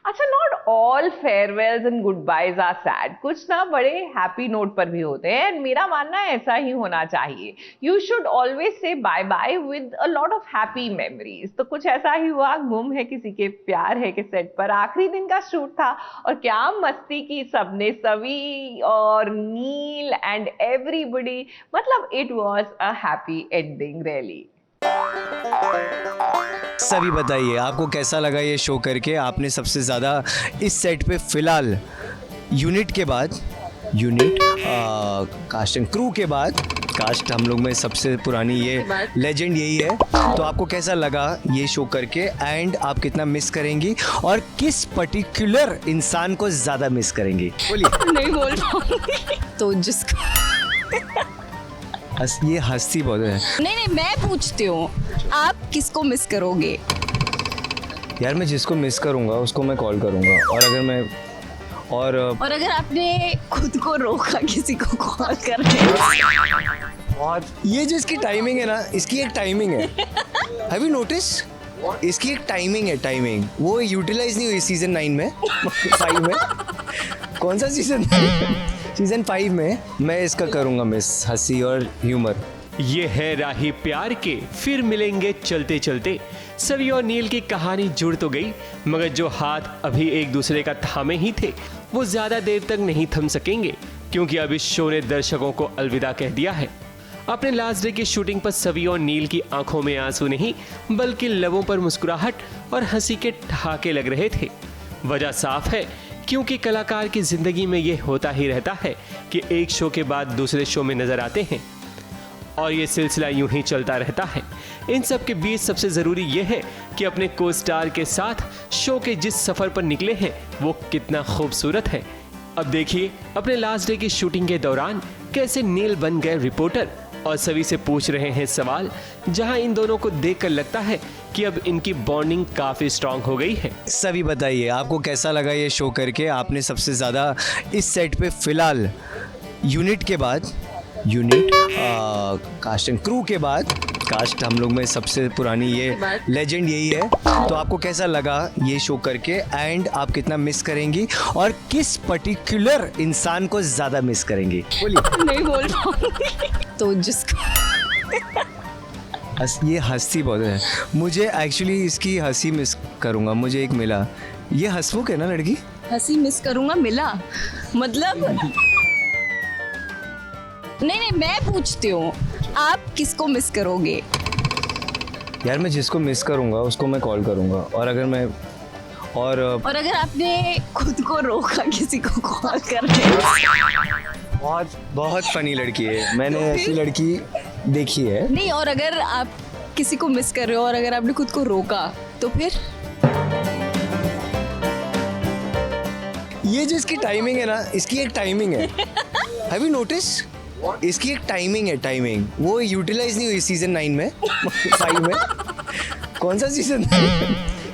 अच्छा, not all farewells and goodbyes are sad, कुछ ना बड़े हैप्पी नोट पर भी होते हैं एंड मेरा मानना है ऐसा ही होना चाहिए. You should always say bye bye with a lot of happy memories. तो कुछ ऐसा ही हुआ, गुम है किसी के प्यार है के सेट पर आखिरी दिन का शूट था और क्या मस्ती की सबने, सभी और नील एंड एवरीबॉडी. मतलब it was a happy ending really. सभी बताइए आपको कैसा लगा ये शो करके? आपने सबसे ज़्यादा इस सेट पे फिलहाल यूनिट के बाद कास्ट एंड क्रू के बाद, कास्ट हम लोग में सबसे पुरानी ये लेजेंड यही है. तो आपको कैसा लगा ये शो करके एंड आप कितना मिस करेंगी और किस पर्टिकुलर इंसान को ज़्यादा मिस करेंगी? बोलिए. नहीं बोल पाऊंगी तो जिसको ये हंसी बहुत है. नहीं, मैं पूछती हूँ, आप किसको मिस करोगे? यार मैं जिसको मिस करूँगा उसको मैं कॉल करूँगा, और अगर मैं और अगर आपने खुद को रोका किसी को कॉल करने, और ये जो इसकी टाइमिंग है ना, इसकी एक टाइमिंग है. Have you notice? इसकी एक टाइमिंग है, टाइमिंग वो यूटिलाइज नहीं हुई सीजन 9 में 5 में. कौन सा सीजन? सीजन 5 में. मैं इसका करूँगा मिस, हंसी और ह्यूमर. ये है राही प्यार के, फिर मिलेंगे चलते चलते. सवी और नील की कहानी जुड़ तो गई, मगर जो हाथ अभी एक दूसरे का थामे ही थे वो ज्यादा देर तक नहीं थम सकेंगे, क्योंकि अब इस शो ने दर्शकों को अलविदा कह दिया है. अपने लास्ट डे की शूटिंग पर सवी और नील की आंखों में आंसू नहीं, बल्कि लबों पर मुस्कुराहट और हंसी के ठहाके लग रहे थे. वजह साफ है, क्योंकि कलाकार की जिंदगी में ये होता ही रहता है कि एक शो के बाद दूसरे शो में नजर आते हैं और ये सिलसिला यूं ही चलता रहता है. इन सब के बीच सबसे ज़रूरी ये है कि अपने को स्टार के साथ शो के जिस सफ़र पर निकले हैं वो कितना खूबसूरत है. अब देखिए अपने लास्ट डे की शूटिंग के दौरान कैसे नील बन गए रिपोर्टर और सभी से पूछ रहे हैं सवाल, जहां इन दोनों को देखकर लगता है कि अब इनकी बॉन्डिंग काफ़ी स्ट्रांग हो गई है. सभी बताइए आपको कैसा लगा ये शो करके? आपने सबसे ज़्यादा इस सेट पे फिलहाल यूनिट के बाद कास्ट एंड क्रू के बाद, कास्ट हम लोग में सबसे पुरानी ये लेजेंड यही है. तो आपको कैसा लगा ये शो करके एंड आप कितना मिस करेंगी और किस पर्टिकुलर इंसान को ज़्यादा मिस करेंगी? बोलिए. नहीं बोल पाऊंगी तो जिसको ये हंसी बहुत है. मुझे एक्चुअली इसकी हंसी मिस करूँगा. मुझे एक मिला, ये हंसमुख है ना लड़की. हंसी मिस करूंगा मिला मतलब नहीं, मैं पूछती हूँ, आप किसको मिस करोगे? यार मैं जिसको मिस करूँगा उसको मैं कॉल करूँगा, और अगर मैं और अगर आपने खुद को रोका किसी को कॉल करने, बहुत फनी लड़की है. मैंने ऐसी लड़की देखी है. नहीं, और अगर आप किसी को मिस कर रहे हो और अगर आपने खुद को रोका तो फिर ये जो इसकी टाइमिंग है ना, इसकी एक टाइमिंग है. Have you notice? इसकी एक टाइमिंग है, टाइमिंग वो यूटिलाइज नहीं हुई सीजन 9 में 5 में. कौन सा सीजन?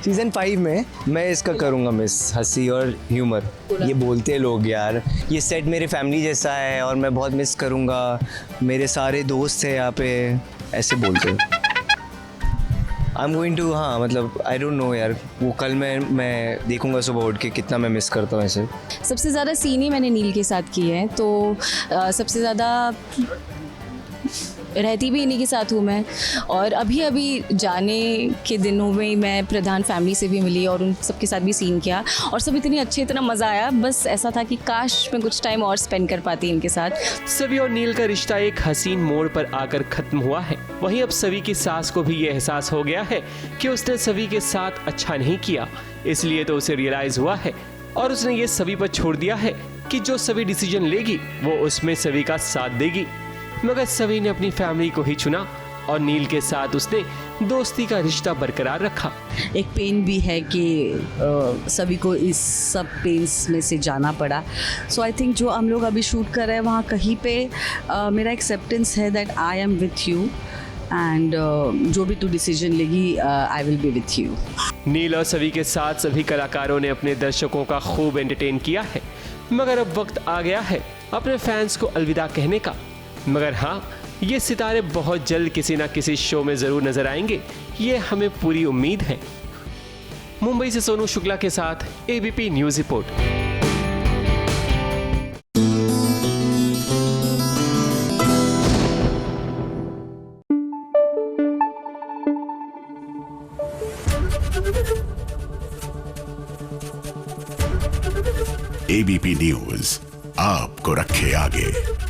सीजन 5 में. मैं इसका करूँगा मिस, हंसी और ह्यूमर. ये बोलते हैं लोग यार ये सेट मेरे फैमिली जैसा है और मैं बहुत मिस करूँगा, मेरे सारे दोस्त हैं यहाँ पे, ऐसे बोलते हैं. आई एम गोइंग टू, हाँ मतलब आई डोंट नो यार, वो कल मैं देखूंगा सुबह उठ के कितना मैं मिस करता हूँ ऐसे. सबसे ज़्यादा सीन ही मैंने नील के साथ की है, तो सबसे ज़्यादा रहती भी इन्हीं के साथ हूँ मैं. और अभी जाने के दिनों में मैं प्रधान फैमिली से भी मिली और उन सबके साथ भी सीन किया और सब इतनी अच्छी, इतना मज़ा आया. बस ऐसा था कि काश मैं कुछ टाइम और स्पेंड कर पाती इनके साथ. सवी और नील का रिश्ता एक हसीन मोड़ पर आकर खत्म हुआ है. वहीं अब सवी की सास को भी ये एहसास हो गया है कि उसने सवी के साथ अच्छा नहीं किया, इसलिए तो उसे रियलाइज हुआ है और उसने ये सवी पर छोड़ दिया है कि जो सवी डिसीजन लेगी वो उसमें सवी का साथ देगी. मगर सवी ने अपनी फैमिली को ही चुना और नील के साथ उसने दोस्ती का रिश्ता बरकरार रखा. एक पेन भी है कि सभी को इस सब पेन्स में से जाना पड़ा. सो आई थिंक जो हम लोग अभी शूट कर रहे हैं वहाँ कहीं पे मेरा एक्सेप्टेंस है that I am with you and जो भी तू डिसीजन लेगी I will be with you. Neel और सवी के साथ सभी कलाकारों ने अपने दर्शकों का खूब एंटरटेन किया है, मगर अब वक्त आ गया है अपने फैंस को अलविदा कहने का. मगर हाँ, ये सितारे बहुत जल्द किसी ना किसी शो में ज़रूर नजर आएंगे, ये हमें पूरी उम्मीद है. मुंबई से सोनू शुक्ला के साथ ABP news report. ABP news आपको रखे आगे।